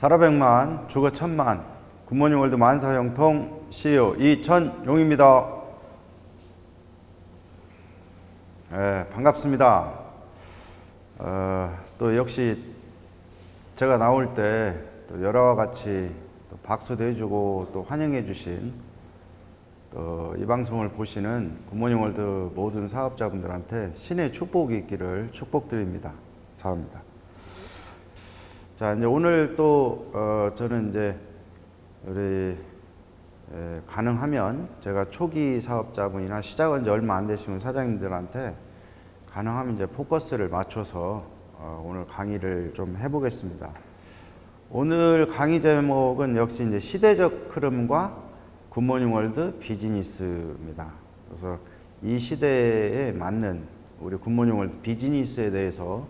살아 100만, 죽어 1000만. 굿모닝 월드 만사형통 CEO 이천용입니다. 반갑습니다. 또 역시 제가 나올 때 또 여러와 같이 또 박수도 해주고 또 환영해 주신 또 이 방송을 보시는 굿모닝 월드 모든 사업자분들한테 신의 축복이 있기를 축복드립니다. 감사합니다. 자, 이제 오늘 또 저는 이제 우리 가능하면 제가 초기 사업자분이나 시작한 지 얼마 안 되신 사장님들한테 가능하면 이제 포커스를 맞춰서 오늘 강의를 좀 해보겠습니다. 오늘 강의 제목은 역시 이제 시대적 흐름과 굿모닝 월드 비즈니스입니다. 그래서 이 시대에 맞는 우리 굿모닝 월드 비즈니스에 대해서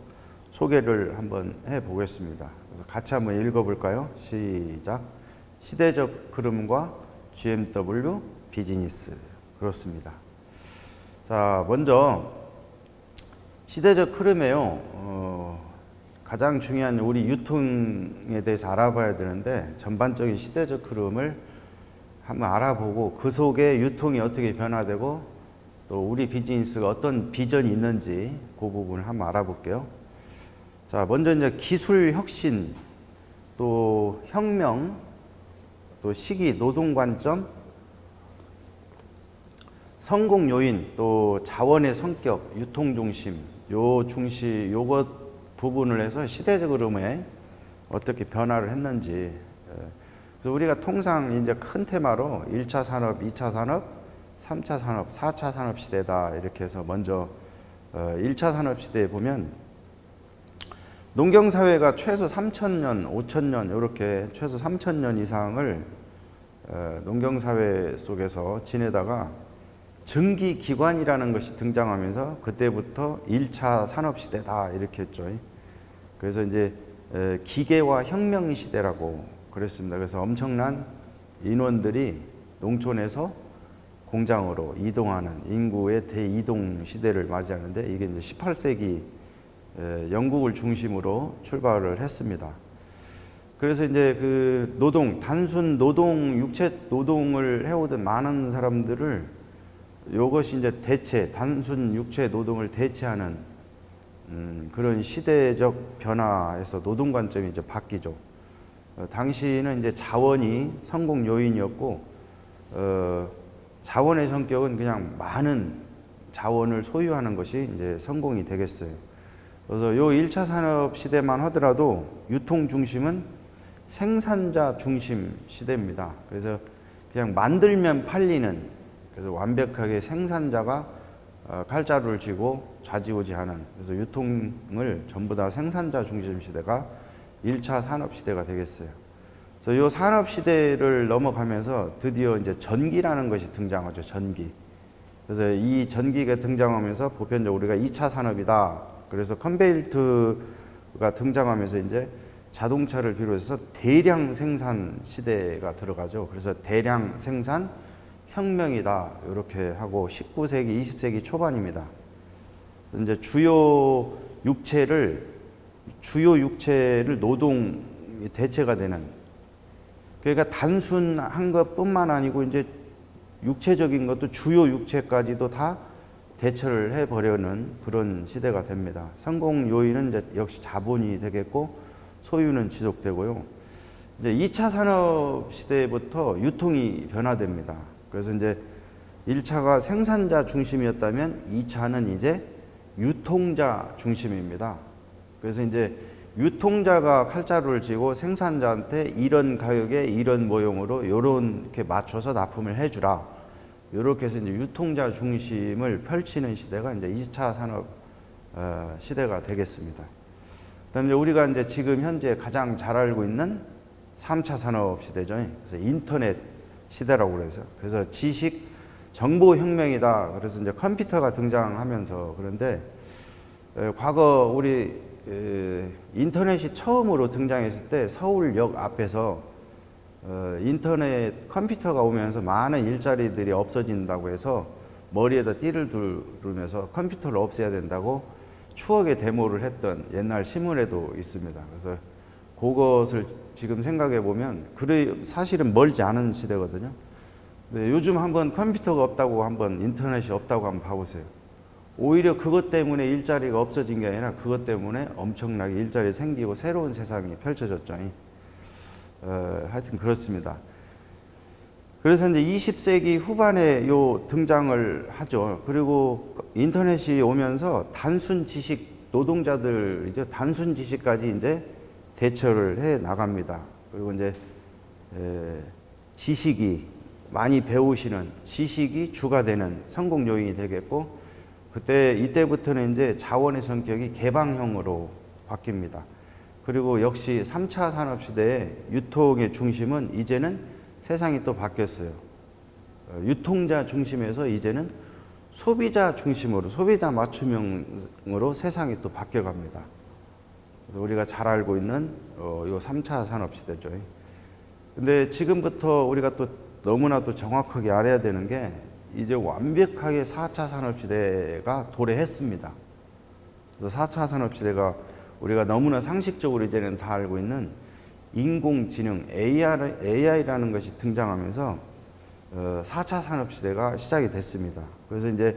소개를 한번 해보겠습니다. 그래서 같이 한번 읽어볼까요? 시작. 시대적 흐름과 GMW 비즈니스. 그렇습니다. 자, 먼저 시대적 흐름에요. 가장 중요한 우리 유통에 대해서 알아봐야 되는데 전반적인 시대적 흐름을 한번 알아보고 그 속에 유통이 어떻게 변화되고 또 우리 비즈니스가 어떤 비전이 있는지 그 부분을 한번 알아볼게요. 자, 먼저 이제 기술 혁신, 또 혁명, 또 시기, 노동 관점, 성공 요인, 또 자원의 성격, 유통 중심, 요것 부분을 해서 시대적 흐름에 어떻게 변화를 했는지. 그래서 우리가 통상 이제 큰 테마로 1차 산업, 2차 산업, 3차 산업, 4차 산업 시대다 이렇게 해서 먼저 1차 산업 시대에 보면 농경사회가 최소 3000년, 5000년 이렇게 최소 3000년 이상을 농경사회 속에서 지내다가 증기기관이라는 것이 등장하면서 그때부터 1차 산업시대다 이렇게 했죠. 그래서 이제 기계화 혁명 시대라고 그랬습니다. 그래서 엄청난 인원들이 농촌에서 공장으로 이동하는 인구의 대이동 시대를 맞이하는데 이게 이제 18세기 영국을 중심으로 출발을 했습니다. 그래서 이제 그 노동, 단순 노동, 육체 노동을 해오던 많은 사람들을 이것이 이제 단순 육체 노동을 대체하는 그런 시대적 변화에서 노동 관점이 이제 바뀌죠. 당시는 이제 자원이 성공 요인이었고, 자원의 성격은 그냥 많은 자원을 소유하는 것이 이제 성공이 되겠어요. 그래서 요 1차 산업 시대만 하더라도 유통 중심은 생산자 중심 시대입니다. 그래서 그냥 만들면 팔리는, 그래서 완벽하게 생산자가 칼자루를 쥐고 좌지우지하는, 그래서 유통을 전부 다 생산자 중심 시대가 1차 산업 시대가 되겠어요. 그래서 이 산업 시대를 넘어가면서 드디어 이제 전기라는 것이 등장하죠. 전기. 그래서 이 전기가 등장하면서 보편적으로 우리가 2차 산업이다. 그래서 컨베일트가 등장하면서 이제 자동차를 비롯해서 대량 생산 시대가 들어가죠. 그래서 대량 생산 혁명이다 이렇게 하고 19세기, 20세기 초반입니다. 이제 주요 육체를 노동 대체가 되는, 그러니까 단순한 것뿐만 아니고 이제 육체적인 것도 주요 육체까지도 다 대처를 해버려는 그런 시대가 됩니다. 성공 요인은 이제 역시 자본이 되겠고 소유는 지속되고요. 이제 2차 산업 시대부터 유통이 변화됩니다. 그래서 이제 1차가 생산자 중심이었다면 2차는 이제 유통자 중심입니다. 그래서 이제 유통자가 칼자루를 쥐고 생산자한테 이런 가격에 이런 모형으로 이렇게 맞춰서 납품을 해주라. 이렇게 해서 이제 유통자 중심을 펼치는 시대가 이제 2차 산업 시대가 되겠습니다. 그다음에 우리가 이제 지금 현재 가장 잘 알고 있는 3차 산업 시대죠. 그래서 인터넷 시대라고 그래서 지식 정보 혁명이다. 그래서 이제 컴퓨터가 등장하면서, 그런데 과거 우리 인터넷이 처음으로 등장했을 때 서울역 앞에서 인터넷 컴퓨터가 오면서 많은 일자리들이 없어진다고 해서 머리에다 띠를 두르면서 컴퓨터를 없애야 된다고 추억의 데모를 했던 옛날 신문에도 있습니다. 그래서 그것을 지금 생각해 보면 그래 사실은 멀지 않은 시대거든요. 네, 요즘 한번 컴퓨터가 없다고 한번 인터넷이 없다고 한번 봐보세요. 오히려 그것 때문에 일자리가 없어진 게 아니라 그것 때문에 엄청나게 일자리 생기고 새로운 세상이 펼쳐졌죠. 하여튼 그렇습니다. 그래서 이제 20세기 후반에 요 등장을 하죠. 그리고 인터넷이 오면서 단순 지식 노동자들 이제 단순 지식까지 이제 대처를 해 나갑니다. 그리고 이제 지식이 많이 배우시는 지식이 주가 되는 성공 요인이 되겠고, 이때부터는 이제 자원의 성격이 개방형으로 바뀝니다. 그리고 역시 3차 산업 시대의 유통의 중심은 이제는 세상이 또 바뀌었어요. 유통자 중심에서 이제는 소비자 중심으로, 소비자 맞춤형으로 세상이 또 바뀌어갑니다. 그래서 우리가 잘 알고 있는 요 3차 산업 시대죠. 근데 지금부터 우리가 또 너무나도 정확하게 알아야 되는 게 이제 완벽하게 4차 산업 시대가 도래했습니다. 그래서 4차 산업 시대가 우리가 너무나 상식적으로 이제는 다 알고 있는 인공지능 AI라는 것이 등장하면서 4차 산업 시대가 시작이 됐습니다. 그래서 이제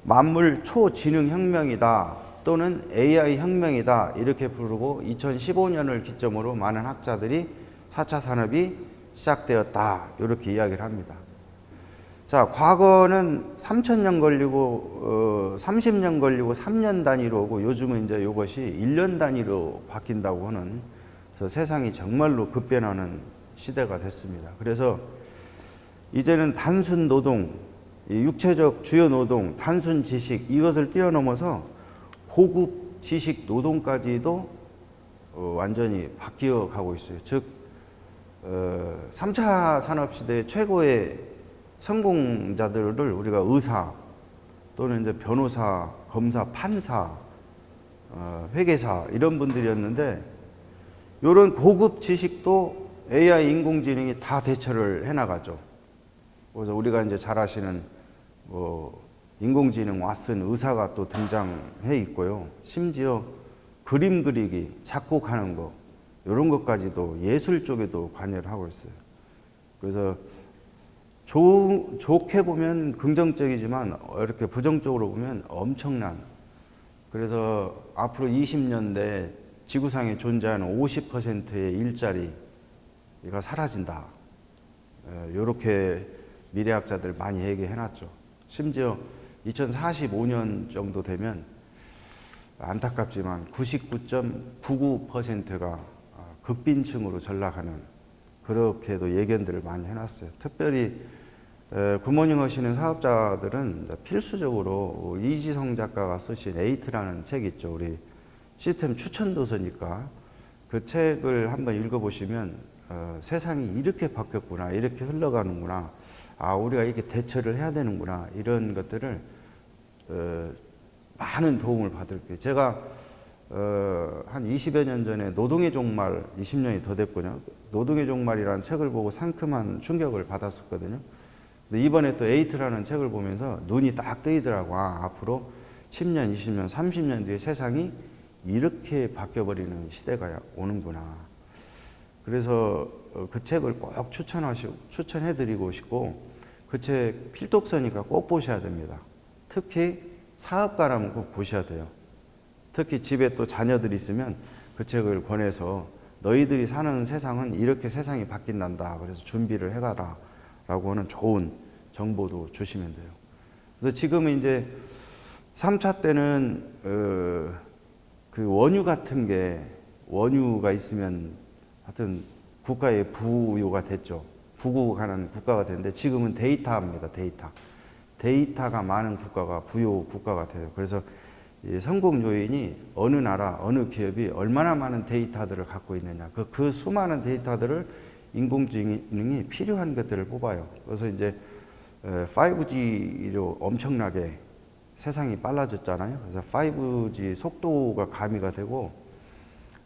만물 초지능 혁명이다 또는 AI 혁명이다 이렇게 부르고 2015년을 기점으로 많은 학자들이 4차 산업이 시작되었다 이렇게 이야기를 합니다. 자, 과거는 3,000년 걸리고 30년 걸리고 3년 단위로 오고 요즘은 이제 이것이 1년 단위로 바뀐다고 하는, 그래서 세상이 정말로 급변하는 시대가 됐습니다. 그래서 이제는 단순 노동, 육체적 주요 노동, 단순 지식 이것을 뛰어넘어서 고급 지식 노동까지도 완전히 바뀌어 가고 있어요. 즉 3차 산업시대의 최고의 성공자들을 우리가 의사 또는 이제 변호사, 검사, 판사, 회계사 이런 분들이었는데 이런 고급 지식도 AI 인공지능이 다 대처를 해나가죠. 그래서 우리가 이제 잘 아시는 인공지능 왓슨 의사가 또 등장해 있고요. 심지어 그림 그리기, 작곡하는 거 이런 것까지도 예술 쪽에도 관여를 하고 있어요. 그래서 좋게 보면 긍정적이지만 이렇게 부정적으로 보면 엄청난, 그래서 앞으로 20년대 지구상에 존재하는 50%의 일자리가 사라진다. 이렇게 미래학자들 많이 얘기해놨죠. 심지어 2045년 정도 되면 안타깝지만 99.99%가 극빈층으로 전락하는, 그렇게도 예견들을 많이 해놨어요. 특별히 굿모닝 하시는 사업자들은 필수적으로 이지성 작가가 쓰신 에이트라는 책 있죠. 우리 시스템 추천 도서니까 그 책을 한번 읽어보시면 세상이 이렇게 바뀌었구나, 이렇게 흘러가는구나, 우리가 이렇게 대처를 해야 되는구나, 이런 것들을 많은 도움을 받을 거예요. 제가 한 20여 년 전에 노동의 종말, 20년이 더 됐군요. 노동의 종말이라는 책을 보고 상큼한 충격을 받았었거든요. 근데 이번에 또 에이트라는 책을 보면서 눈이 딱 뜨이더라고. 앞으로 10년, 20년, 30년 뒤에 세상이 이렇게 바뀌어버리는 시대가 오는구나. 그래서 그 책을 꼭 추천해드리고 싶고, 그 책 필독서니까 꼭 보셔야 됩니다. 특히 사업가라면 꼭 보셔야 돼요. 특히 집에 또 자녀들이 있으면 그 책을 권해서 너희들이 사는 세상은 이렇게 세상이 바뀐단다. 그래서 준비를 해가라 라고 하는 좋은 정보도 주시면 돼요. 그래서 지금은 이제 3차 때는 그 원유 같은 게, 원유가 있으면 하여튼 국가의 부유가 됐죠. 부국하는 국가가 됐는데 지금은 데이터입니다. 데이터가 많은 국가가 부유 국가가 돼요. 그래서 이 성공 요인이 어느 나라, 어느 기업이 얼마나 많은 데이터들을 갖고 있느냐. 그 수많은 데이터들을 인공지능이 필요한 것들을 뽑아요. 그래서 이제 5G로 엄청나게 세상이 빨라졌잖아요. 그래서 5G 속도가 가미가 되고,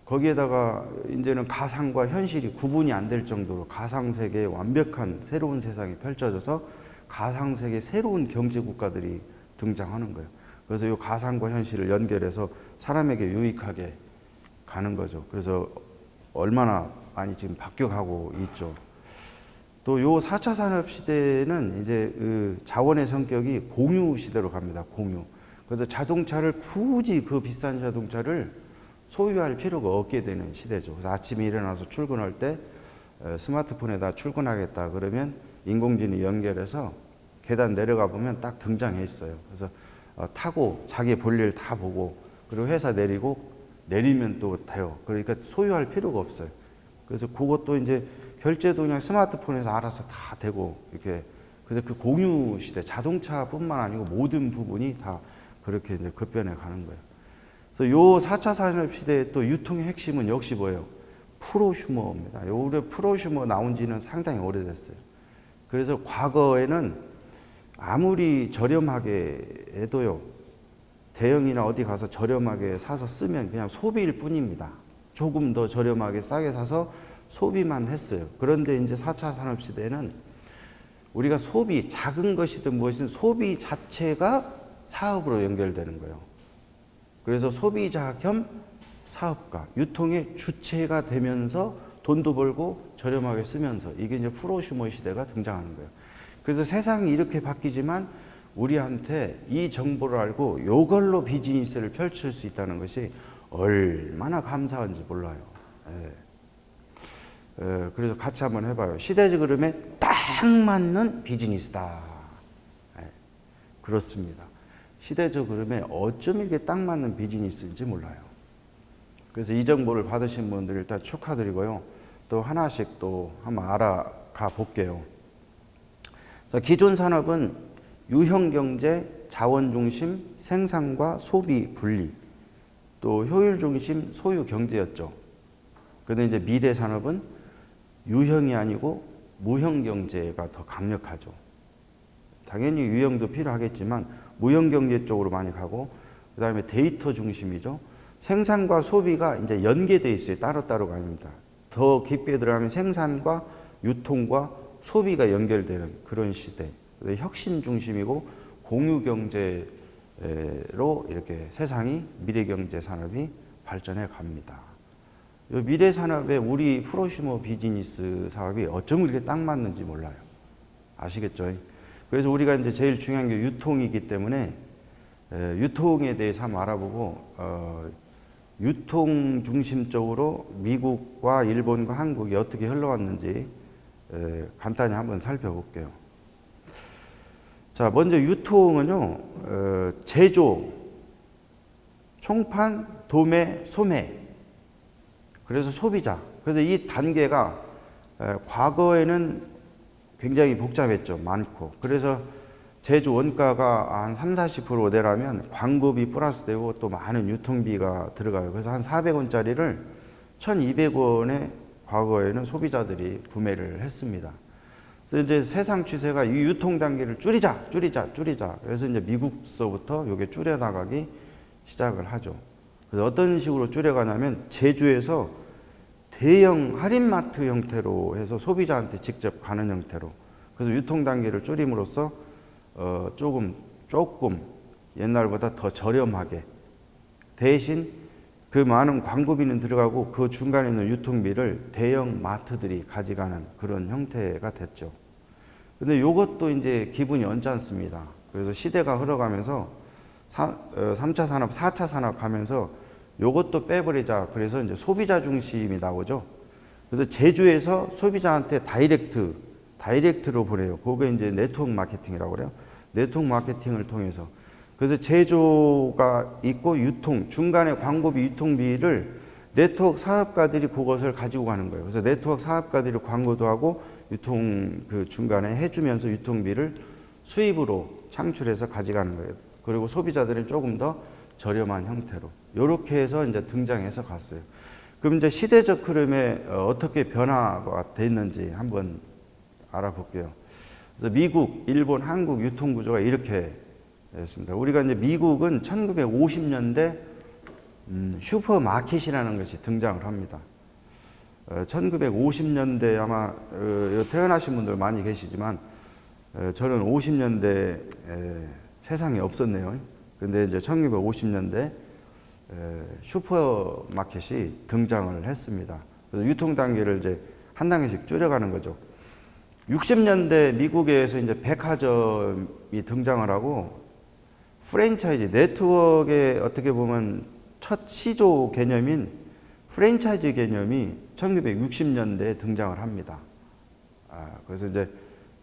거기에다가 이제는 가상과 현실이 구분이 안 될 정도로 가상세계의 완벽한 새로운 세상이 펼쳐져서 가상세계 새로운 경제국가들이 등장하는 거예요. 그래서 이 가상과 현실을 연결해서 사람에게 유익하게 가는 거죠. 그래서 얼마나 많이 지금 바뀌어가고 있죠. 또 요 4차 산업 시대는 이제 그 자원의 성격이 공유 시대로 갑니다. 공유. 그래서 자동차를 굳이 그 비싼 자동차를 소유할 필요가 없게 되는 시대죠. 그래서 아침에 일어나서 출근할 때 스마트폰에다 출근하겠다 그러면 인공지능이 연결해서 계단 내려가 보면 딱 등장해 있어요. 그래서 타고 자기 볼일 다 보고 그리고 회사 내리면 또 돼요. 그러니까 소유할 필요가 없어요. 그래서 그것도 이제 결제도 그냥 스마트폰에서 알아서 다 되고 이렇게. 그래서 그 공유 시대, 자동차뿐만 아니고 모든 부분이 다 그렇게 이제 급변해 가는 거예요. 그래서 요 4차 산업 시대의 또 유통의 핵심은 역시 뭐예요? 프로슈머입니다. 올해 프로슈머 나온 지는 상당히 오래됐어요. 그래서 과거에는 아무리 저렴하게 해도요, 대형이나 어디 가서 저렴하게 사서 쓰면 그냥 소비일 뿐입니다. 조금 더 저렴하게 싸게 사서 소비만 했어요. 그런데 이제 4차 산업 시대는 우리가 소비, 작은 것이든 무엇이든 소비 자체가 사업으로 연결되는 거예요. 그래서 소비자 겸 사업가, 유통의 주체가 되면서 돈도 벌고 저렴하게 쓰면서 이게 이제 프로슈머 시대가 등장하는 거예요. 그래서 세상이 이렇게 바뀌지만 우리한테 이 정보를 알고 이걸로 비즈니스를 펼칠 수 있다는 것이 얼마나 감사한지 몰라요. 그래서 같이 한번 해봐요. 시대적 흐름에 딱 맞는 비즈니스다. 그렇습니다. 시대적 흐름에 어쩜 이렇게 딱 맞는 비즈니스인지 몰라요. 그래서 이 정보를 받으신 분들 일단 축하드리고요. 또 하나씩 또 한번 알아가 볼게요. 기존 산업은 유형경제, 자원중심, 생산과 소비 분리, 또 효율중심, 소유경제였죠. 그런데 이제 미래 산업은 유형이 아니고 무형경제가 더 강력하죠. 당연히 유형도 필요하겠지만 무형경제 쪽으로 많이 가고, 그 다음에 데이터 중심이죠. 생산과 소비가 이제 연계되어 있어요. 따로따로가 아닙니다. 더 깊게 들어가면 생산과 유통과 소비가 연결되는 그런 시대. 혁신 중심이고 공유 경제로 이렇게 세상이 미래 경제 산업이 발전해 갑니다. 미래 산업에 우리 프로슈머 비즈니스 사업이 어쩜 그렇게 딱 맞는지 몰라요. 아시겠죠? 그래서 우리가 이제 제일 중요한 게 유통이기 때문에 유통에 대해서 한번 알아보고 유통 중심적으로 미국과 일본과 한국이 어떻게 흘러왔는지 간단히 한번 살펴볼게요. 자, 먼저 유통은요, 제조, 총판, 도매, 소매. 그래서 소비자. 그래서 이 단계가 과거에는 굉장히 복잡했죠. 많고. 그래서 제조 원가가 한 30-40% 내라면 광고비 플러스 되고 또 많은 유통비가 들어가요. 그래서 한 400원짜리를 1200원에 과거에는 소비자들이 구매를 했습니다. 그래서 이제 세상 추세가 이 유통 단계를 줄이자. 그래서 이제 미국서부터 이게 줄여나가기 시작을 하죠. 그래서 어떤 식으로 줄여가냐면 제조에서 대형 할인마트 형태로 해서 소비자한테 직접 가는 형태로. 그래서 유통 단계를 줄임으로써 조금 옛날보다 더 저렴하게, 대신 그 많은 광고비는 들어가고 그 중간에 있는 유통비를 대형 마트들이 가져가는 그런 형태가 됐죠. 근데 이것도 이제 기분이 언짢습니다. 그래서 시대가 흘러가면서 3차 산업, 4차 산업 가면서 이것도 빼버리자. 그래서 이제 소비자 중심이 나오죠. 그래서 제조에서 소비자한테 다이렉트로 보내요. 그게 이제 네트워크 마케팅이라고 그래요. 네트워크 마케팅을 통해서. 그래서 제조가 있고 유통, 중간에 광고비, 유통비를 네트워크 사업가들이 그것을 가지고 가는 거예요. 그래서 네트워크 사업가들이 광고도 하고 유통 그 중간에 해주면서 유통비를 수입으로 창출해서 가져가는 거예요. 그리고 소비자들은 조금 더 저렴한 형태로. 이렇게 해서 이제 등장해서 갔어요. 그럼 이제 시대적 흐름에 어떻게 변화가 됐는지 한번 알아볼게요. 그래서 미국, 일본, 한국 유통 구조가 이렇게 됐습니다. 우리가 이제 미국은 1950년대 슈퍼마켓이라는 것이 등장을 합니다. 1950년대 아마 태어나신 분들 많이 계시지만 저는 50년대 세상에 없었네요. 근데 이제 1950년대 슈퍼마켓이 등장을 했습니다. 그래서 유통 단계를 이제 한 단계씩 줄여가는 거죠. 60년대 미국에서 이제 백화점이 등장을 하고 프랜차이즈 네트워크의 어떻게 보면 첫 시조 개념인 프랜차이즈 개념이 1960년대에 등장을 합니다. 그래서 이제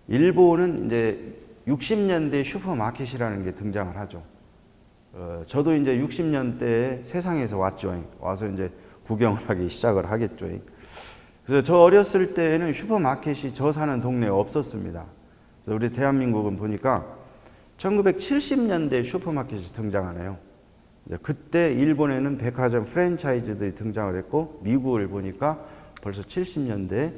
일본은 이제 60년대 슈퍼마켓이라는 게 등장을 하죠. 저도 이제 60년대에 세상에서 왔죠. 와서 이제 구경을 하기 시작을 하겠죠. 그래서 저 어렸을 때에는 슈퍼마켓이 저 사는 동네에 없었습니다. 그래서 우리 대한민국은 보니까 1970년대 슈퍼마켓이 등장하네요. 그때 일본에는 백화점 프랜차이즈들이 등장을 했고 미국을 보니까 벌써 70년대에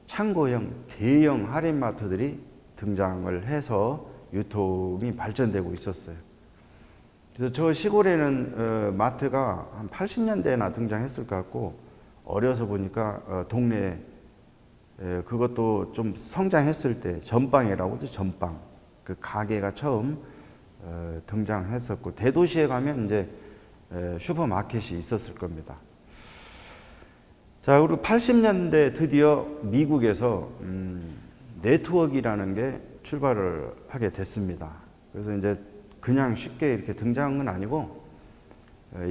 창고형 대형 할인마트들이 등장을 해서 유통이 발전되고 있었어요. 그래서 저 시골에는 마트가 한 80년대나 등장했을 것 같고 어려서 보니까 동네에 그것도 좀 성장했을 때 전방이라고 하죠. 전방 그 가게가 처음 등장했었고 대도시에 가면 이제 슈퍼마켓이 있었을 겁니다. 자, 그리고 80년대 드디어 미국에서 네트워크라는 게 출발을 하게 됐습니다. 그래서 이제 그냥 쉽게 이렇게 등장한 건 아니고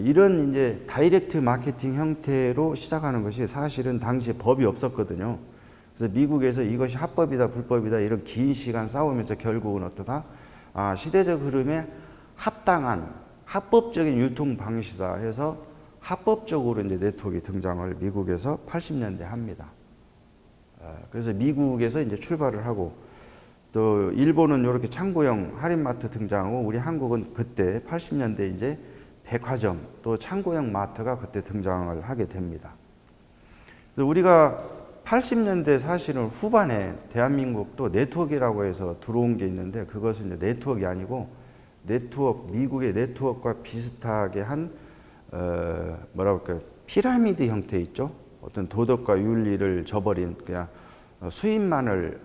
이런 이제 다이렉트 마케팅 형태로 시작하는 것이 사실은 당시에 법이 없었거든요. 그래서 미국에서 이것이 합법이다 불법이다 이런 긴 시간 싸우면서 결국은 어떠다? 시대적 흐름에 합당한 합법적인 유통 방식이다 해서 합법적으로 이제 네트워크 등장을 미국에서 80년대 합니다. 그래서 미국에서 이제 출발을 하고 또 일본은 이렇게 창고형 할인마트 등장하고 우리 한국은 그때 80년대 이제 백화점 또 창고형 마트가 그때 등장을 하게 됩니다. 그래서 우리가 80년대 사실은 후반에 대한민국도 네트워크라고 해서 들어온 게 있는데 그것은 이제 네트워크가 아니고 미국의 네트워크와 비슷하게 한 뭐라고 할까요? 피라미드 형태 있죠. 어떤 도덕과 윤리를 저버린 그냥 수입만을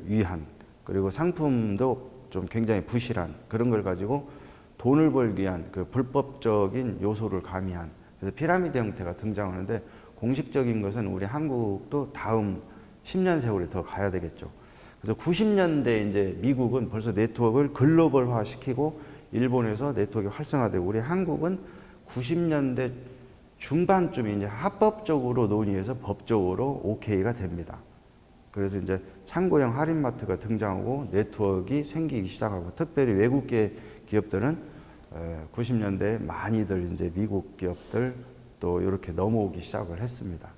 위한 그리고 상품도 좀 굉장히 부실한 그런 걸 가지고 돈을 벌기 위한 그 불법적인 요소를 가미한 그래서 피라미드 형태가 등장하는데 공식적인 것은 우리 한국도 다음 10년 세월이 더 가야 되겠죠. 그래서 90년대 이제 미국은 벌써 네트워크를 글로벌화 시키고 일본에서 네트워크 활성화되고 우리 한국은 90년대 중반쯤에 이제 합법적으로 논의해서 법적으로 OK가 됩니다. 그래서 이제 창고형 할인마트가 등장하고 네트워크가 생기기 시작하고 특별히 외국계 기업들은 90년대에 많이들 이제 미국 기업들 또 이렇게 넘어오기 시작을 했습니다.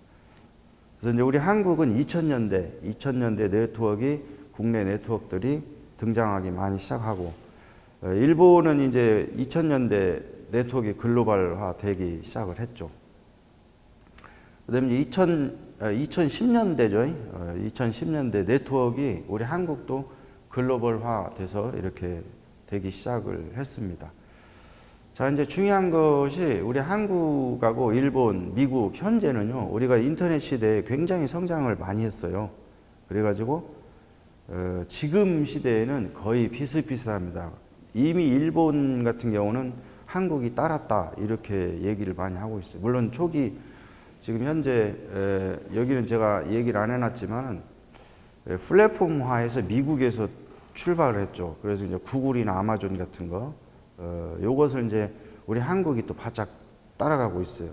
그래서 이제 우리 한국은 2000년대 네트워크 국내 네트워크들이 등장하기 많이 시작하고 일본은 이제 2000년대 네트워크 글로벌화 되기 시작을 했죠. 그다음에 2010년대죠. 2010년대 네트워크가 우리 한국도 글로벌화 돼서 이렇게 되기 시작을 했습니다. 자, 이제 중요한 것이 우리 한국하고 일본, 미국 현재는요. 우리가 인터넷 시대에 굉장히 성장을 많이 했어요. 그래가지고 지금 시대에는 거의 비슷비슷합니다. 이미 일본 같은 경우는 한국이 따랐다 이렇게 얘기를 많이 하고 있어요. 물론 초기 지금 현재 여기는 제가 얘기를 안 해놨지만 플랫폼화해서 미국에서 출발을 했죠. 그래서 이제 구글이나 아마존 같은 거 요것을 이제 우리 한국이 또 바짝 따라가고 있어요.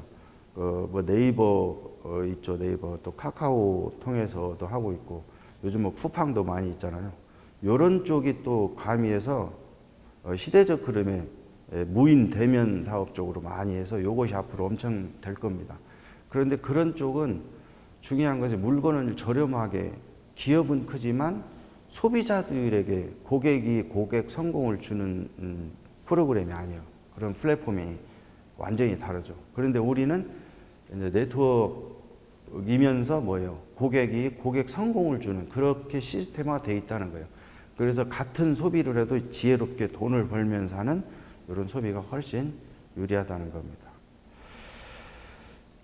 뭐 네이버 있죠. 네이버 또 카카오 통해서도 하고 있고 요즘 뭐 쿠팡도 많이 있잖아요. 요런 쪽이 또 가미해서 시대적 흐름에 무인 대면 사업 쪽으로 많이 해서 요것이 앞으로 엄청 될 겁니다. 그런데 그런 쪽은 중요한 것이 물건을 저렴하게 기업은 크지만 소비자들에게 고객이 고객 성공을 주는 프로그램이 아니에요. 그런 플랫폼이 완전히 다르죠. 그런데 우리는 이제 네트워크이면서 뭐예요? 고객이 고객 성공을 주는 그렇게 시스템화 되어 있다는 거예요. 그래서 같은 소비를 해도 지혜롭게 돈을 벌면서 하는 이런 소비가 훨씬 유리하다는 겁니다.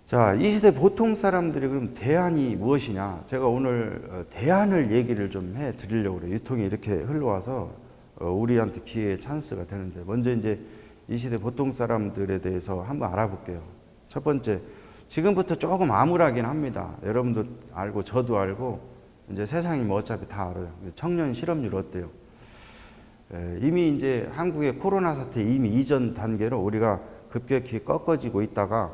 자, 이 시대 보통 사람들이 그럼 대안이 무엇이냐? 제가 오늘 대안을 얘기를 좀 해 드리려고 그래요. 유통이 이렇게 흘러와서 우리한테 기회의 찬스가 되는데 먼저 이제 이 시대 보통 사람들에 대해서 한번 알아볼게요. 첫 번째, 지금부터 조금 암울하긴 합니다. 여러분도 알고 저도 알고 이제 세상이 뭐 어차피 다 알아요. 청년 실업률 어때요? 이미 이제 한국의 코로나 사태 이미 이전 단계로 우리가 급격히 꺾어지고 있다가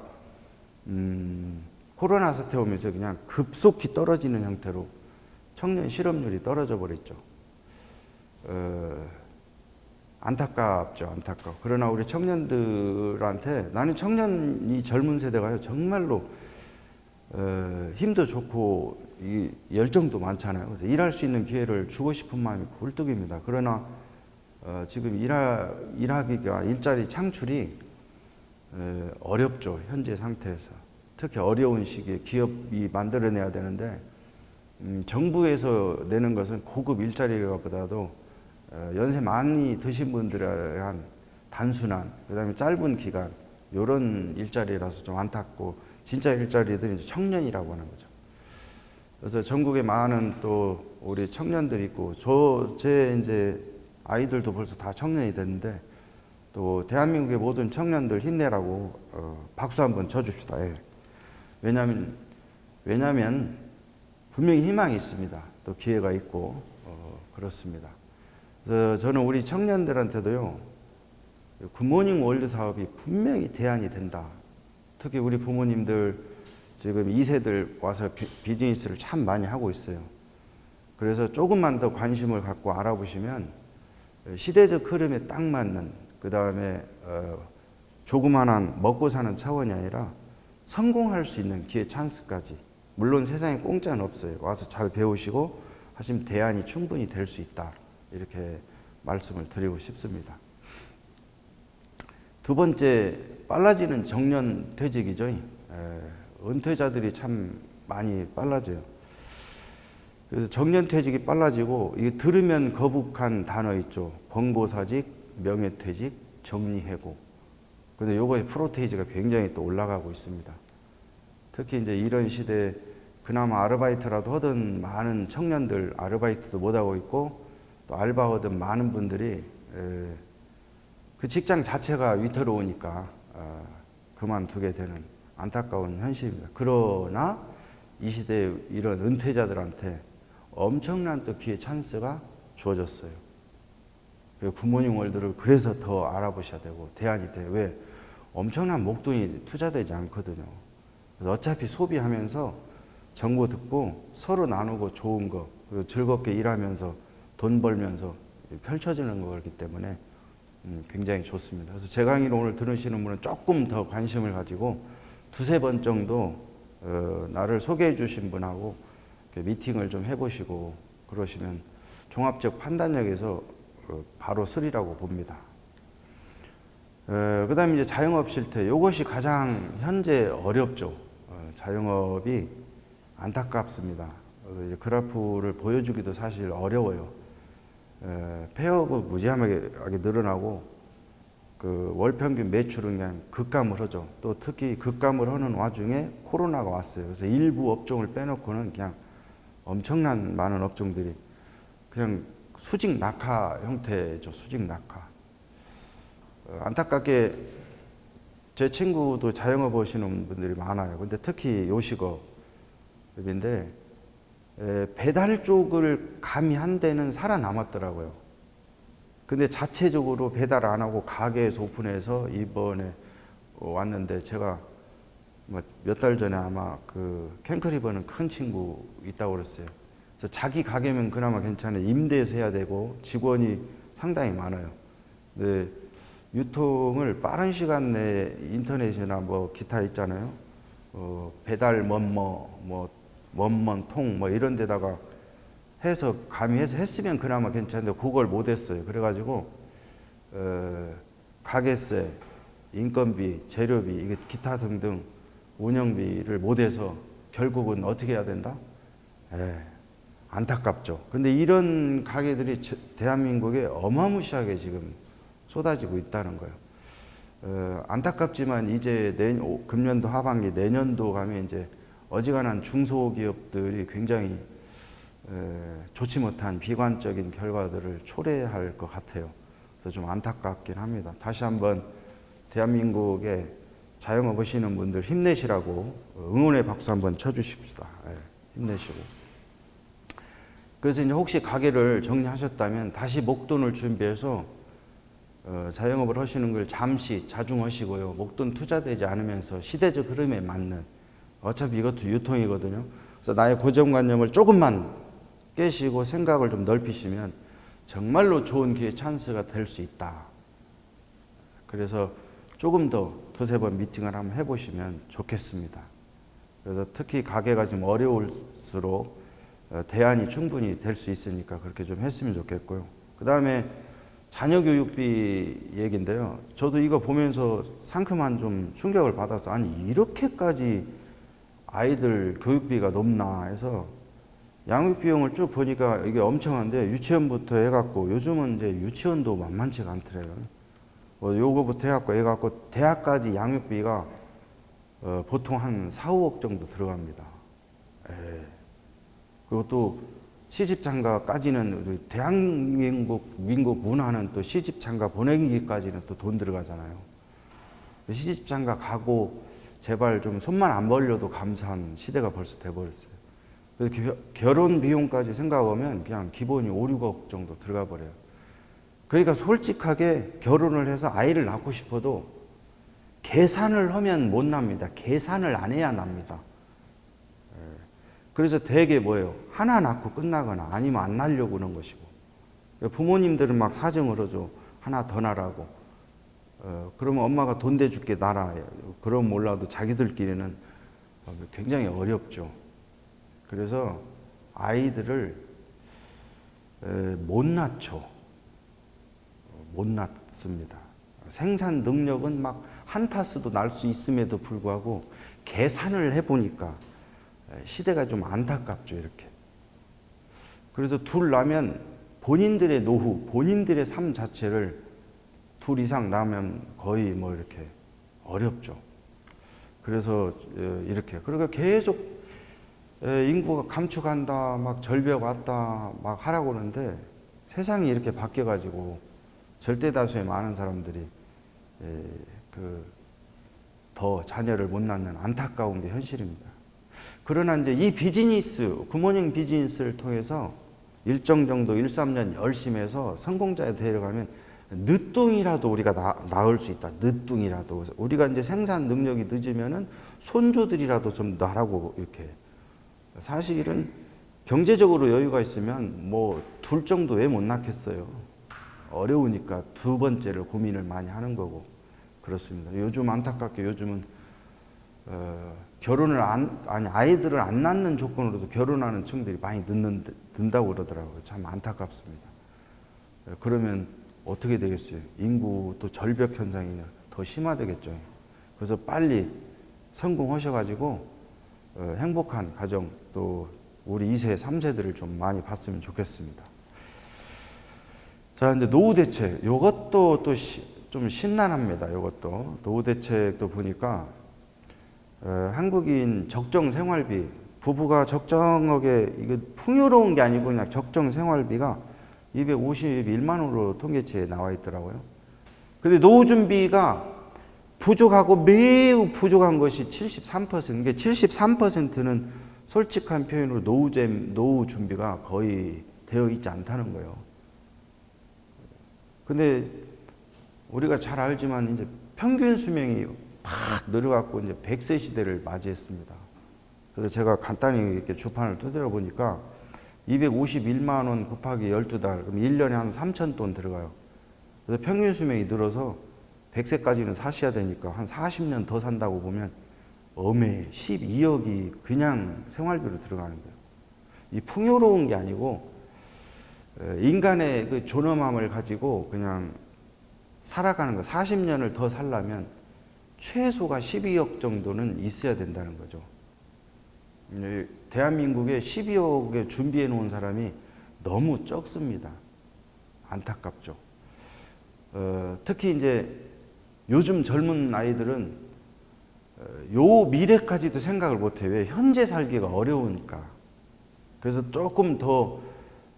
코로나 사태 오면서 그냥 급속히 떨어지는 형태로 청년 실업률이 떨어져 버렸죠. 안타깝죠, 안타까워. 그러나 우리 청년들한테 나는 청년이 젊은 세대가요 정말로 힘도 좋고 이 열정도 많잖아요. 그래서 일할 수 있는 기회를 주고 싶은 마음이 굴뚝입니다. 그러나 지금 일하기가 일자리 창출이 어렵죠, 현재 상태에서. 특히 어려운 시기에 기업이 만들어내야 되는데 정부에서 내는 것은 고급 일자리보다도 연세 많이 드신 분들에 대한 단순한, 그다음에 짧은 기간 이런 일자리라서 좀 안타깝고, 진짜 일자리들이 이제 청년이라고 하는 거죠. 그래서 전국에 많은 또 우리 청년들이 있고, 제 이제 아이들도 벌써 다 청년이 됐는데, 또 대한민국의 모든 청년들 힘내라고 박수 한번 쳐줍시다. 예. 왜냐하면 분명히 희망이 있습니다. 또 기회가 있고 그렇습니다. 그래서 저는 우리 청년들한테도요, 굿모닝 월드 사업이 분명히 대안이 된다. 특히 우리 부모님들 지금 2세들 와서 비즈니스를 참 많이 하고 있어요. 그래서 조금만 더 관심을 갖고 알아보시면 시대적 흐름에 딱 맞는, 그 다음에 조그만한 먹고 사는 차원이 아니라 성공할 수 있는 기회 찬스까지, 물론 세상에 공짜는 없어요. 와서 잘 배우시고 하시면 대안이 충분히 될 수 있다, 이렇게 말씀을 드리고 싶습니다. 두 번째, 빨라지는 정년 퇴직이죠. 은퇴자들이 참 많이 빨라져요. 그래서 정년 퇴직이 빨라지고, 이게 들으면 거북한 단어 있죠. 권고사직, 명예퇴직, 정리해고. 근데 요거의 프로테이지가 굉장히 또 올라가고 있습니다. 특히 이제 이런 시대에 그나마 아르바이트라도 하던 많은 청년들 아르바이트도 못하고 있고, 또 알바 하던 많은 분들이 그 직장 자체가 위태로우니까 그만두게 되는 안타까운 현실입니다. 그러나 이 시대에 이런 은퇴자들한테 엄청난 또 기회 찬스가 주어졌어요. 굿모닝 월드를 그래서 더 알아보셔야 되고 대안이 돼요. 왜? 엄청난 목돈이 투자되지 않거든요. 그래서 어차피 소비하면서 정보 듣고 서로 나누고 좋은 거, 그리고 즐겁게 일하면서 돈 벌면서 펼쳐지는 거기 때문에 굉장히 좋습니다. 그래서 제 강의를 오늘 들으시는 분은 조금 더 관심을 가지고 두세 번 정도 나를 소개해 주신 분하고 미팅을 좀 해보시고 그러시면 종합적 판단력에서 바로 쓰리라고 봅니다. 그 다음에 이제 자영업 실태, 이것이 가장 현재 어렵죠. 자영업이 안타깝습니다. 이제 그래프를 보여주기도 사실 어려워요. 폐업은 무지하게 늘어나고 그 월 평균 매출은 그냥 급감을 하죠. 또 특히 급감을 하는 와중에 코로나가 왔어요. 그래서 일부 업종을 빼놓고는 그냥 엄청난 많은 업종들이 그냥 수직 낙하 형태죠. 수직 낙하. 안타깝게 제 친구도 자영업 하시는 분들이 많아요. 근데 특히 요식업인데 배달 쪽을 감히 한 데는 살아남았더라고요. 근데 자체적으로 배달 안 하고 가게에서 오픈해서 이번에 왔는데, 제가 몇 달 전에 아마 그 캔크리버는 큰 친구 있다고 그랬어요. 그래서 자기 가게면 그나마 괜찮아요. 임대해서 해야 되고 직원이 상당히 많아요. 근데 유통을 빠른 시간 내에 인터넷이나 뭐 기타 있잖아요. 배달 원먼 통 이런 데다가 해서 가미해서 했으면 그나마 괜찮은데 그걸 못 했어요. 그래가지고 가게세, 인건비, 재료비, 이게 기타 등등 운영비를 못 해서 결국은 어떻게 해야 된다? 안타깝죠. 근데 이런 가게들이 대한민국에 어마무시하게 지금 쏟아지고 있다는 거예요. 안타깝지만 이제 금년도 하반기, 내년도 가면 이제 어지간한 중소기업들이 굉장히 좋지 못한 비관적인 결과들을 초래할 것 같아요. 그래서 좀 안타깝긴 합니다. 다시 한번 대한민국의 자영업 하시는 분들 힘내시라고 응원의 박수 한번 쳐주십시다. 예, 힘내시고. 그래서 이제 혹시 가게를 정리하셨다면 다시 목돈을 준비해서 자영업을 하시는 걸 잠시 자중하시고요. 목돈 투자되지 않으면서 시대적 흐름에 맞는, 어차피 이것도 유통이거든요. 그래서 나의 고정관념을 조금만 깨시고 생각을 좀 넓히시면 정말로 좋은 기회 찬스가 될 수 있다. 그래서 조금 더 두세 번 미팅을 한번 해보시면 좋겠습니다. 그래서 특히 가게가 지금 어려울수록 대안이 충분히 될 수 있으니까 그렇게 좀 했으면 좋겠고요. 그 다음에 자녀 교육비 얘기인데요. 저도 이거 보면서 상큼한 좀 충격을 받아서, 아니 이렇게까지 아이들 교육비가 높나 해서 양육 비용을 쭉 보니까 이게 엄청한데, 유치원부터 해갖고 요즘은 이제 유치원도 만만치가 않더래요. 요거부터 해갖고 대학까지 양육비가 보통 한 4, 5억 정도 들어갑니다. 그리고 또 시집장가까지는, 대한민국 문화는 또 시집장가 보내기까지는 또 돈 들어가잖아요. 시집장가 가고 제발 좀 손만 안 벌려도 감사한 시대가 벌써 돼버렸어요. 그래서 결혼 비용까지 생각하면 그냥 기본이 5, 6억 정도 들어가 버려요. 그러니까 솔직하게 결혼을 해서 아이를 낳고 싶어도 계산을 하면 못 납니다. 계산을 안 해야 납니다. 그래서 되게 뭐예요? 하나 낳고 끝나거나 아니면 안 낳으려고 하는 것이고, 부모님들은 막 사정을 하죠. 하나 더 낳으라고. 그러면 엄마가 돈 대줄게 낳아라. 그럼 몰라도 자기들끼리는 굉장히 어렵죠. 그래서 아이들을 못 낳죠. 못 낳습니다. 생산 능력은 막 한타스도 날 수 있음에도 불구하고 계산을 해보니까 시대가 좀 안타깝죠, 이렇게. 그래서 둘 낳으면 본인들의 노후, 본인들의 삶 자체를 둘 이상 낳으면 거의 뭐 이렇게 어렵죠. 그래서 이렇게. 그러니까 계속 인구가 감축한다, 막 절벽 왔다, 막 하라고 하는데 세상이 이렇게 바뀌어가지고 절대 다수의 많은 사람들이 더 자녀를 못 낳는 안타까운 게 현실입니다. 그러나 이제 이 비즈니스, 굿모닝 비즈니스를 통해서 일정 정도 1, 3년 열심히 해서 성공자에 데려가면 늦둥이라도 우리가 낳을 수 있다. 늦둥이라도. 우리가 이제 생산 능력이 늦으면은 손주들이라도 좀 낳으라고 이렇게. 사실은 경제적으로 여유가 있으면 뭐 둘 정도 왜 못 낳겠어요. 어려우니까 두 번째를 고민을 많이 하는 거고 그렇습니다. 요즘 안타깝게 요즘은 아이들을 안 낳는 조건으로도 결혼하는 층들이 많이 는다고 그러더라고요. 참 안타깝습니다. 그러면 어떻게 되겠어요? 인구 또 절벽 현상이 더 심화되겠죠. 그래서 빨리 성공하셔가지고 행복한 가정, 또 우리 2세, 3세들을 좀 많이 봤으면 좋겠습니다. 자, 근데 노후 대책, 요것도 또 좀 신난합니다. 요것도 노후 대책도 보니까 한국인 적정 생활비, 부부가 적정하게, 이거 풍요로운 게 아니고 그냥 적정 생활비가 251만 원으로 통계치에 나와 있더라고요. 근데 노후 준비가 부족하고 매우 부족한 것이 73%. 이게 73%는 솔직한 표현으로 노후 준비가 거의 되어 있지 않다는 거예요. 근데 우리가 잘 알지만 이제 평균 수명이 팍 늘어갖고 이제 100세 시대를 맞이했습니다. 그래서 제가 간단히 이렇게 주판을 두드려 보니까 251만 원 곱하기 12달, 그럼 1년에 한 3천 돈 들어가요. 그래서 평균 수명이 늘어서 100세까지는 사셔야 되니까 한 40년 더 산다고 보면 엄해 12억이 그냥 생활비로 들어가는 거예요. 이 풍요로운 게 아니고 인간의 그 존엄함을 가지고 그냥 살아가는 거, 40년을 더 살려면 최소가 12억 정도는 있어야 된다는 거죠. 대한민국에 12억에 준비해 놓은 사람이 너무 적습니다. 안타깝죠. 특히 이제 요즘 젊은 아이들은 요 미래까지도 생각을 못해. 왜? 현재 살기가 어려우니까. 그래서 조금 더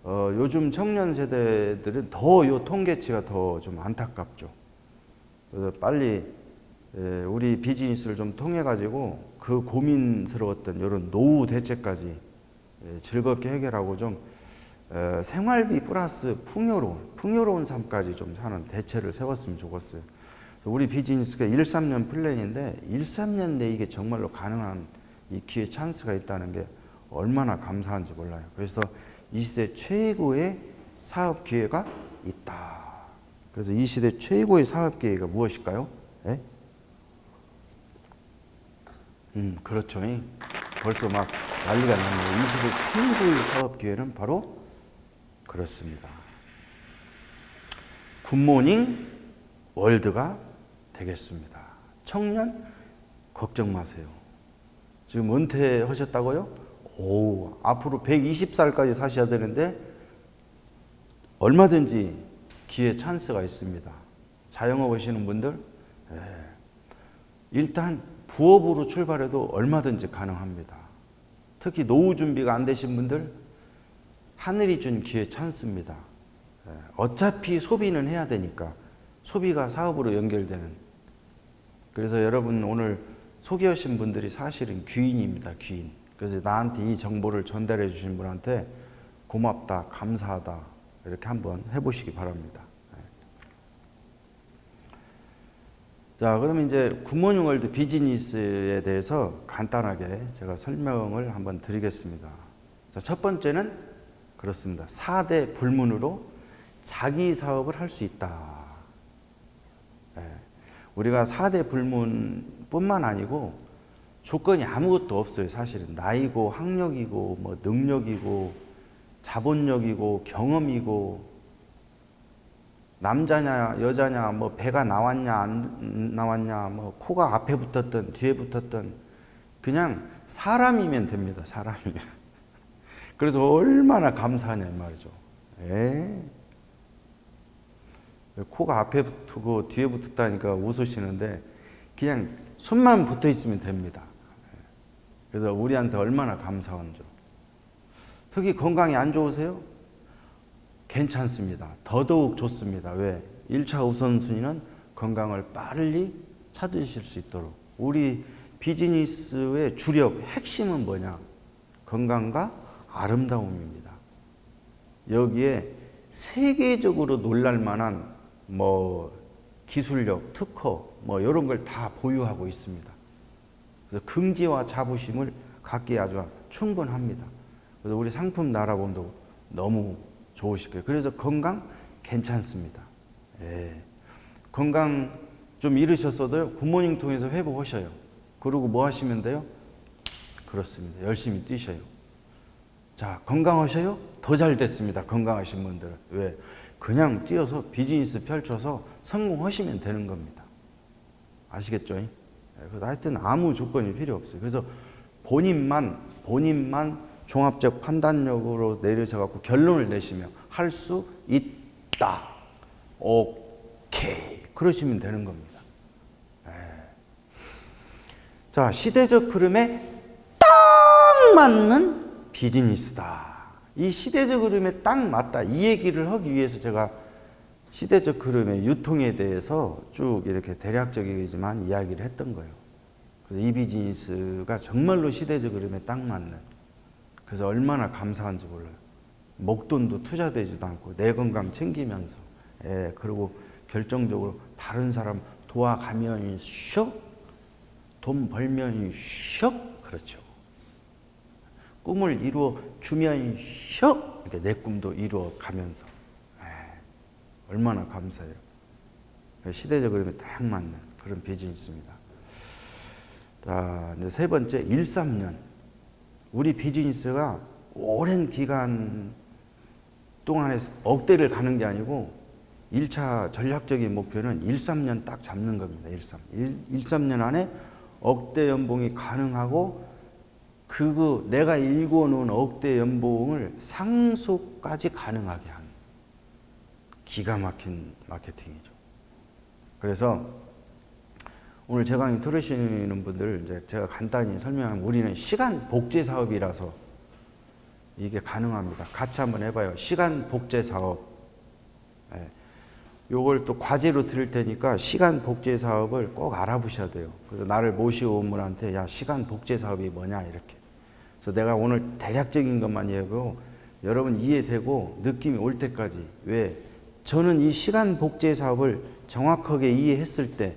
요즘 청년 세대들은 더 요 통계치가 더 좀 안타깝죠. 그래서 빨리 우리 비즈니스를 좀 통해 가지고 그 고민스러웠던 이런 노후 대책까지 즐겁게 해결하고 좀 생활비 플러스 풍요로운 삶까지 좀 사는 대체를 세웠으면 좋겠어요. 우리 비즈니스가 1-3년 플랜인데 1-3년 내에 이게 정말로 가능한 이 기회 찬스가 있다는 게 얼마나 감사한지 몰라요. 그래서 이 시대 최고의 사업 기회가 있다. 그래서 이 시대 최고의 사업 기회가 무엇일까요? 예? 그렇죠. 벌써 막 난리가 났네요. 이 시대 최고의 사업 기회는 바로 그렇습니다. 굿모닝 월드가 되겠습니다. 청년 걱정 마세요. 지금 은퇴하셨다고요? 오, 앞으로 120살까지 사셔야 되는데 얼마든지 기회 찬스가 있습니다. 자영업 하시는 분들 일단 부업으로 출발해도 얼마든지 가능합니다. 특히 노후 준비가 안 되신 분들 하늘이 준 기회 찬스입니다. 어차피 소비는 해야 되니까 소비가 사업으로 연결되는. 그래서 여러분 오늘 소개하신 분들이 사실은 귀인입니다. 귀인. 그래서 나한테 이 정보를 전달해 주신 분한테 고맙다, 감사하다 이렇게 한번 해보시기 바랍니다. 자, 그럼 이제 굿모닝 월드 비즈니스에 대해서 간단하게 제가 설명을 한번 드리겠습니다. 자, 첫 번째는 그렇습니다. 4대 불문으로 자기 사업을 할 수 있다. 우리가 4대 불문뿐만 아니고 조건이 아무것도 없어요. 사실은 나이고 학력이고 뭐 능력이고 자본력이고 경험이고 남자냐 여자냐 뭐 배가 나왔냐 안 나왔냐 뭐 코가 앞에 붙었던 뒤에 붙었던 그냥 사람이면 됩니다. 사람이면. 그래서 얼마나 감사하냐 말이죠. 코가 앞에 붙고 뒤에 붙었다니까 웃으시는데 그냥 숨만 붙어 있으면 됩니다. 그래서 우리한테 얼마나 감사한죠. 특히 건강이 안 좋으세요? 괜찮습니다. 더더욱 좋습니다. 왜? 1차 우선순위는 건강을 빨리 찾으실 수 있도록. 우리 비즈니스의 주력 핵심은 뭐냐? 건강과 아름다움입니다. 여기에 세계적으로 놀랄 만한 뭐 기술력, 특허 뭐 이런 걸 다 보유하고 있습니다. 그래서 긍지와 자부심을 갖기에 아주 충분합니다. 그래서 우리 상품 나라본도 너무 좋으실 거예요. 그래서 건강 괜찮습니다. 건강 좀 잃으셨어도요. 굿모닝 통해서 회복하셔요. 그리고 뭐 하시면 돼요? 그렇습니다. 열심히 뛰셔요. 자, 건강하셔요? 더 잘 됐습니다. 건강하신 분들은. 왜? 그냥 뛰어서 비즈니스 펼쳐서 성공하시면 되는 겁니다. 아시겠죠? 그래서 하여튼 아무 조건이 필요 없어요. 그래서 본인만 종합적 판단력으로 내리셔갖고 결론을 내시며 할 수 있다. 오케이. 그러시면 되는 겁니다. 자, 시대적 흐름에 딱 맞는 비즈니스다. 이 시대적 흐름에 딱 맞다. 이 얘기를 하기 위해서 제가 시대적 흐름의 유통에 대해서 쭉 이렇게 대략적이지만 이야기를 했던 거예요. 그래서 이 비즈니스가 정말로 시대적 흐름에 딱 맞는. 그래서 얼마나 감사한지 몰라요. 목돈도 투자되지도 않고 내 건강 챙기면서 그리고 결정적으로 다른 사람 도와가면 돈 벌면 그렇죠. 꿈을 이루어 주면 이렇게 내 꿈도 이루어 가면서 얼마나 감사해요. 시대적 흐름에 딱 맞는 그런 비즈니스입니다. 자, 이제 세 번째 1-3년. 우리 비즈니스가 오랜 기간 동안에 억대를 가는 게 아니고 1차 전략적인 목표는 1-3년 딱 잡는 겁니다. 1-3년 안에 억대 연봉이 가능하고 내가 일궈놓은 억대 연봉을 상속까지 가능하게 하는 기가 막힌 마케팅이죠. 그래서 오늘 제 강의 들으시는 분들 이제 제가 간단히 설명하면 우리는 시간 복제 사업이라서 이게 가능합니다. 같이 한번 해봐요. 시간 복제 사업. 요걸 또 과제로 드릴 테니까 시간 복제 사업을 꼭 알아보셔야 돼요. 그래서 나를 모시온 분한테 야, 시간 복제 사업이 뭐냐 이렇게. 그래서 내가 오늘 대략적인 것만 얘기하고 여러분 이해되고 느낌이 올 때까지. 왜? 저는 이 시간 복제 사업을 정확하게 이해했을 때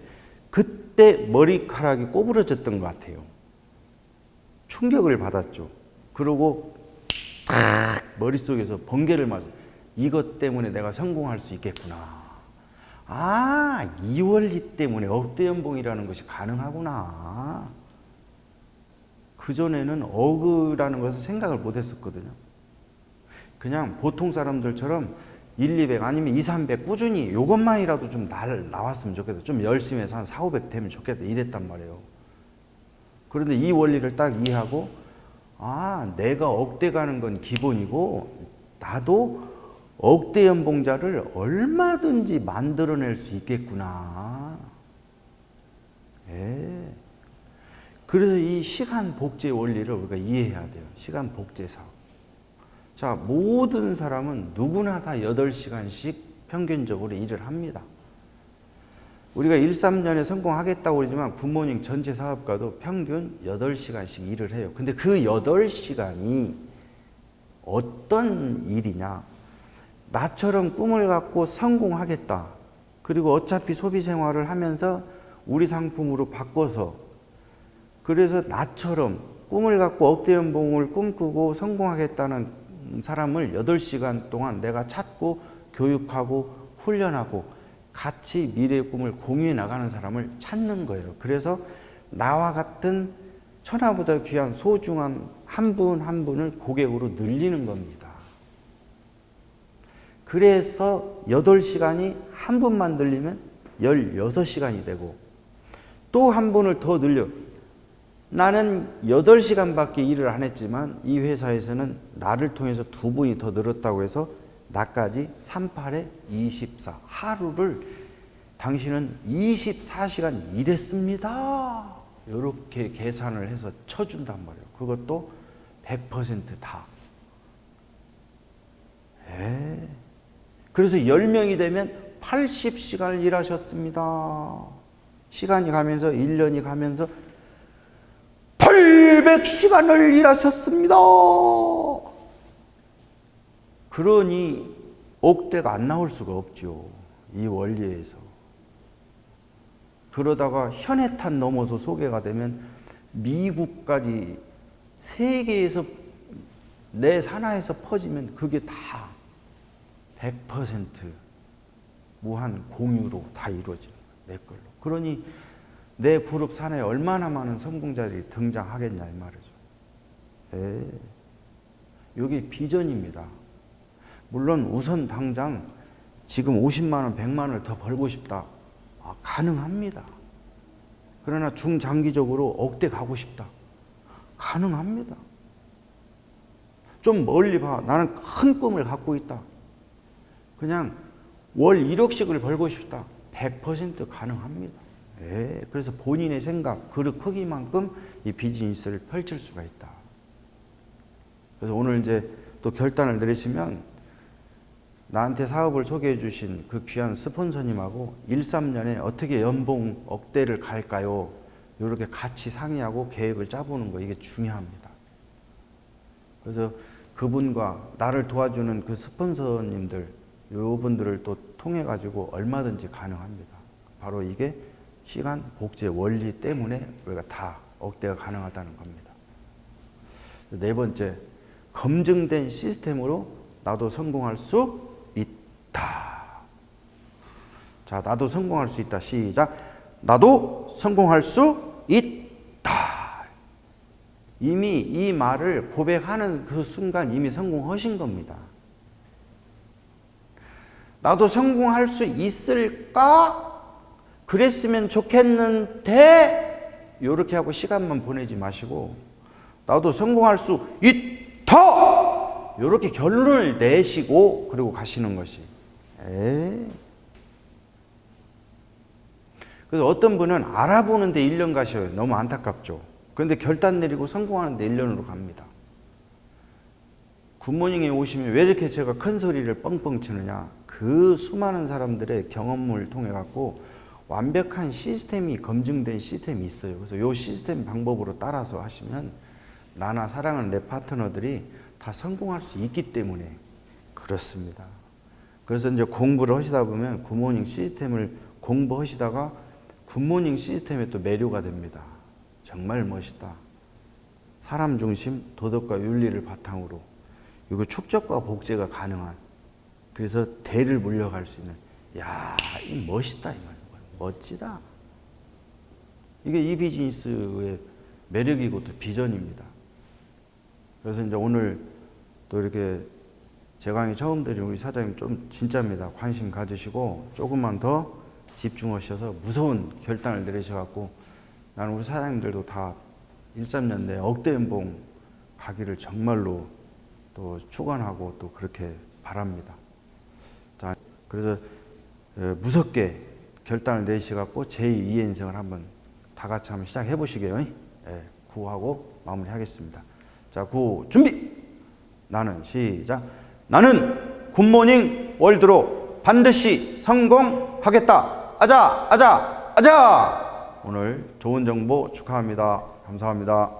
그때 머리카락이 꼬부러졌던 것 같아요. 충격을 받았죠. 그러고 탁 머릿속에서 번개를 맞아요. 이것 때문에 내가 성공할 수 있겠구나. 아, 이 원리 때문에 억대 연봉이라는 것이 가능하구나. 그전에는 억이라는 것을 생각을 못 했었거든요. 그냥 보통 사람들처럼 1, 200 아니면 2, 300 꾸준히 이것만이라도 좀 나왔으면 좋겠다. 좀 열심히 해서 한 4, 500 되면 좋겠다. 이랬단 말이에요. 그런데 이 원리를 딱 이해하고 아, 내가 억대 가는 건 기본이고 나도 억대 연봉자를 얼마든지 만들어낼 수 있겠구나. 예. 그래서 이 시간 복제 원리를 우리가 이해해야 돼요. 시간 복제 사업. 자, 모든 사람은 누구나 다 8시간씩 평균적으로 일을 합니다. 우리가 1, 3년에 성공하겠다고 그러지만 굿모닝 전체 사업가도 평균 8시간씩 일을 해요. 근데 그 8시간이 어떤 일이냐? 나처럼 꿈을 갖고 성공하겠다. 그리고 어차피 소비 생활을 하면서 우리 상품으로 바꿔서 그래서 나처럼 꿈을 갖고 억대 연봉을 꿈꾸고 성공하겠다는 사람을 8시간 동안 내가 찾고 교육하고 훈련하고 같이 미래의 꿈을 공유해 나가는 사람을 찾는 거예요. 그래서 나와 같은 천하보다 귀한 소중한 한 분 한 분을 고객으로 늘리는 겁니다. 그래서 8시간이 한 분만 늘리면 16시간이 되고 또 한 분을 더 늘려. 나는 8시간밖에 일을 안 했지만 이 회사에서는 나를 통해서 2분이 더 늘었다고 해서 나까지 38에 24 하루를 당신은 24시간 일했습니다. 이렇게 계산을 해서 쳐준단 말이에요. 그것도 100% 다. 그래서 10명이 되면 80시간을 일하셨습니다. 시간이 가면서 1년이 가면서 800시간을 일하셨습니다. 그러니 억대가 안 나올 수가 없죠. 이 원리에서. 그러다가 현해탄 넘어서 소개가 되면 미국까지 세계에서 내 산하에서 퍼지면 그게 다 100% 무한 공유로 다 이루어지는 거예요. 내 걸로. 그러니 내 그룹 산하에 얼마나 많은 성공자들이 등장하겠냐 이 말이죠. 이게 비전입니다. 물론 우선 당장 지금 50만 원, 100만 원을 더 벌고 싶다. 가능합니다. 그러나 중장기적으로 억대 가고 싶다. 가능합니다. 좀 멀리 봐. 나는 큰 꿈을 갖고 있다. 그냥 월 1억씩을 벌고 싶다. 100% 가능합니다. 그래서 본인의 생각, 그릇 크기만큼 이 비즈니스를 펼칠 수가 있다. 그래서 오늘 이제 또 결단을 내리시면 나한테 사업을 소개해 주신 그 귀한 스폰서님하고 1, 3년에 어떻게 연봉 억대를 갈까요? 이렇게 같이 상의하고 계획을 짜보는 거 이게 중요합니다. 그래서 그분과 나를 도와주는 그 스폰서님들 요분들을 또 통해 가지고 얼마든지 가능합니다. 바로 이게 시간 복제 원리 때문에 우리가 다 억대가 가능하다는 겁니다. 네 번째, 검증된 시스템으로 나도 성공할 수 있다. 자, 나도 성공할 수 있다. 시작. 나도 성공할 수 있다. 이미 이 말을 고백하는 그 순간 이미 성공하신 겁니다. 나도 성공할 수 있을까? 그랬으면 좋겠는데 이렇게 하고 시간만 보내지 마시고 나도 성공할 수 있다! 이렇게 결론을 내시고 그리고 가시는 것이. 그래서 어떤 분은 알아보는데 1년 가셔요. 너무 안타깝죠. 그런데 결단 내리고 성공하는데 1년으로 갑니다. 굿모닝에 오시면 왜 이렇게 제가 큰 소리를 뻥뻥 치느냐. 그 수많은 사람들의 경험을 통해 갖고 완벽한 시스템이 검증된 시스템이 있어요. 그래서 이 시스템 방법으로 따라서 하시면 나나 사랑하는 내 파트너들이 다 성공할 수 있기 때문에 그렇습니다. 그래서 이제 공부를 하시다 보면 굿모닝 시스템을 공부하시다가 굿모닝 시스템에 또 매료가 됩니다. 정말 멋있다. 사람 중심, 도덕과 윤리를 바탕으로 이거 축적과 복제가 가능한, 그래서 대를 물려갈 수 있는, 야, 이 멋있다 이 말이야. 멋지다. 이게 이 비즈니스의 매력이고 또 비전입니다. 그래서 이제 오늘 또 이렇게 제 강의 처음 들으신 우리 사장님 좀 진짜입니다. 관심 가지시고 조금만 더 집중하셔서 무서운 결단을 내리셔갖고 나는 우리 사장님들도 다 1, 3년 내에 억대 연봉 가기를 정말로 또 축원하고 또 그렇게 바랍니다. 자, 그래서 무섭게 결단을 내시갖고 제2, 2인생을 한번 다 같이 한번 시작해 보시게요. 예, 구하고 마무리하겠습니다. 자, 구 준비. 나는 시작. 나는 굿모닝 월드로 반드시 성공하겠다. 아자, 아자, 아자. 오늘 좋은 정보 축하합니다. 감사합니다.